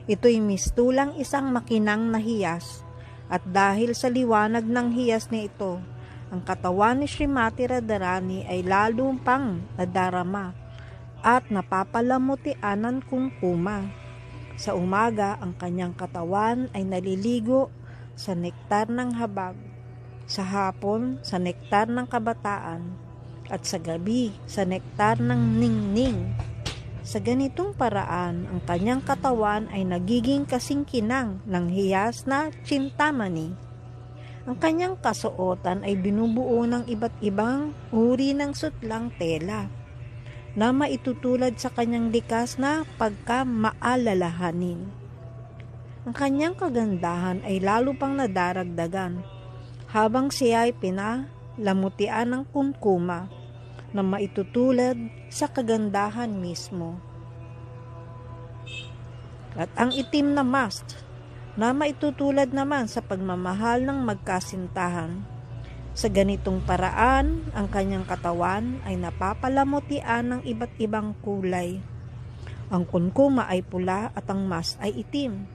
Ito'y mistulang isang makinang na hiyas, at dahil sa liwanag ng hiyas na ito, ang katawan ni Srimati Radharani ay lalo pang nadarama at napapalamutian ng kumkuma. Sa umaga, ang kanyang katawan ay naliligo sa nektar ng habag, sa hapon sa nektar ng kabataan, at sa gabi sa nektar ng ningning. Sa ganitong paraan, ang kanyang katawan ay nagiging kasingkinang ng hiyas na Chintamani. Ang kanyang kasuotan ay binubuo ng iba't ibang uri ng sutlang tela na maitutulad sa kanyang likas na pagkamaalalahanin. Ang kanyang kagandahan ay lalo pang nadaragdagan habang siya ay pinalamutian ng kumkuma na maitutulad sa kagandahan mismo. At ang itim na mast na maitutulad naman sa pagmamahal ng magkasintahan. Sa ganitong paraan, ang kanyang katawan ay napapalamutian ng iba't ibang kulay. Ang kumkuma ay pula at ang mast ay itim.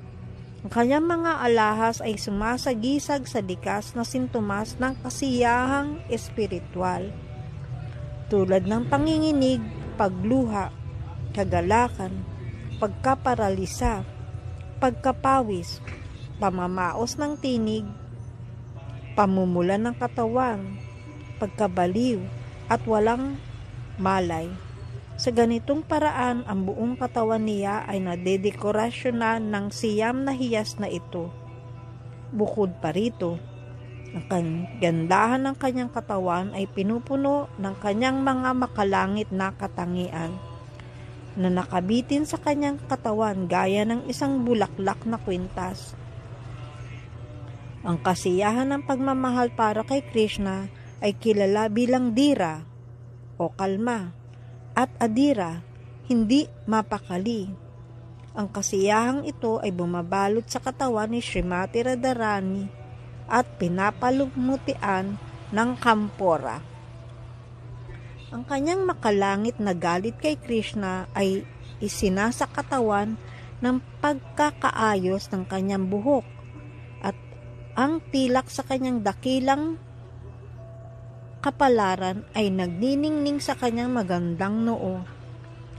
Ang kanyang mga alahas ay sumasagisag sa likas na sintomas ng kasiyahang espiritual, tulad ng panginginig, pagluha, kagalakan, pagkaparalisa, pagkapawis, pamamaos ng tinig, pamumula ng katawan, pagkabaliw, at walang malay. Sa ganitong paraan, ang buong katawan niya ay nadedekorasyonan ng siyam na hiyas na ito. Bukod pa rito, ang kagandahan ng kanyang katawan ay pinupuno ng kanyang mga makalangit na katangian na nakabitin sa kanyang katawan gaya ng isang bulaklak na kwintas. Ang kasiyahan ng pagmamahal para kay Krishna ay kilala bilang dira o kalma at adira, hindi mapakali. Ang kasiyahang ito ay bumabalot sa katawan ni Srimati Radharani at pinapalumutian ng kampora. Ang kanyang makalangit na galit kay Krishna ay isinasakatawan ng pagkakaayos ng kanyang buhok at ang tilak sa kanyang dakilang kapalaran ay nagniningning sa kanyang magandang noo.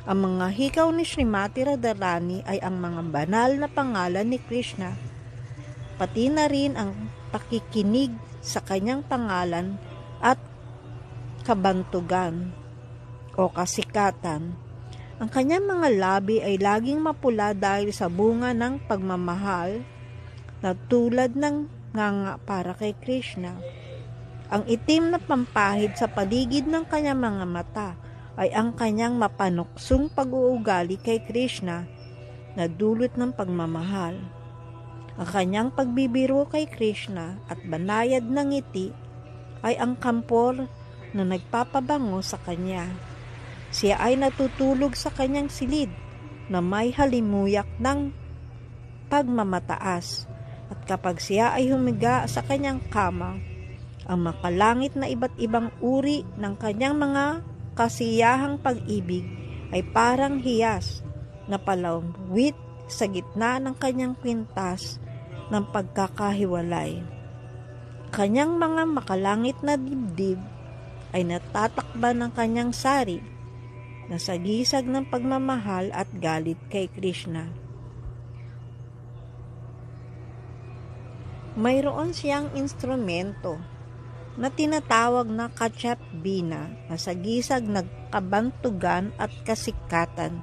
Ang mga hikaw ni Srimati Radharani ay ang mga banal na pangalan ni Krishna, pati na rin ang pakikinig sa kanyang pangalan at kabantugan o kasikatan. Ang kanyang mga labi ay laging mapula dahil sa bunga ng pagmamahal na tulad ng nganga para kay Krishna. Ang itim na pampahid sa paligid ng kanyang mga mata ay ang kanyang mapanuksong pag-uugali kay Krishna na dulot ng pagmamahal. Ang kanyang pagbibiro kay Krishna at banayad ng ngiti ay ang kampor na nagpapabango sa kanya. Siya ay natutulog sa kanyang silid na may halimuyak ng pagmamataas, at kapag siya ay humiga sa kanyang kama, ang makalangit na iba't ibang uri ng kanyang mga kasiyahang pag-ibig ay parang hiyas na palawit sa gitna ng kanyang kwintas ng pagkakahiwalay. Kanyang mga makalangit na dibdib ay natatakban ng kanyang sari na sagisag ng pagmamahal at galit kay Krishna. Mayroon siyang instrumento na tinatawag na Kachap Bina na sagisag ng kabantugan at kasikatan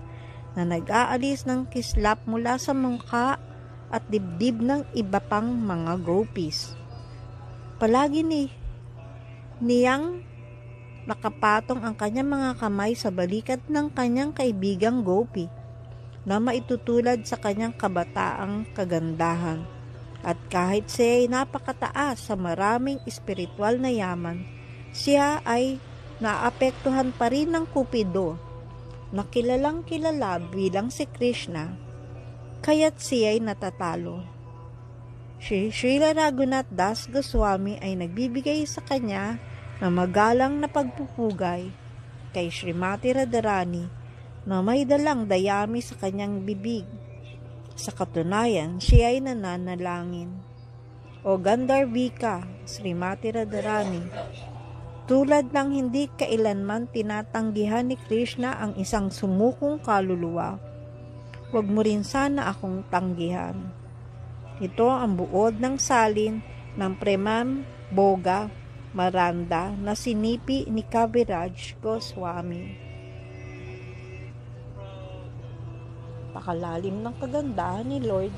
na nag-aalis ng kislap mula sa mukha at dibdib ng iba pang mga gopis. Palagi niyang nakapatong ang kanyang mga kamay sa balikat ng kanyang kaibigang gopi na maitutulad sa kanyang kabataang kagandahan. At kahit siya ay napakataas sa maraming espiritual na yaman, siya ay naapektuhan pa rin ng Cupido na kilalang kilala bilang si Krishna, kaya't siya ay natatalo. Si Srila Raghunath Das Goswami ay nagbibigay sa kanya ng magalang na pagpupugay kay Srimati Radharani na may dalang dayami sa kanyang bibig Sa katunayan, siya ay nananalangin. O Gandharvika, Srimati Radharani, tulad ng hindi kailanman tinatanggihan ni Krishna ang isang sumukong kaluluwa, huwag mo rin sana akong tanggihan. Ito ang buod ng salin ng Premam Boga Maranda na sinipi ni Kaviraj Goswami. Pakalalim ng kagandahan ni Lord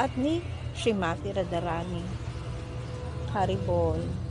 at ni Srimati Radharani. Haribol.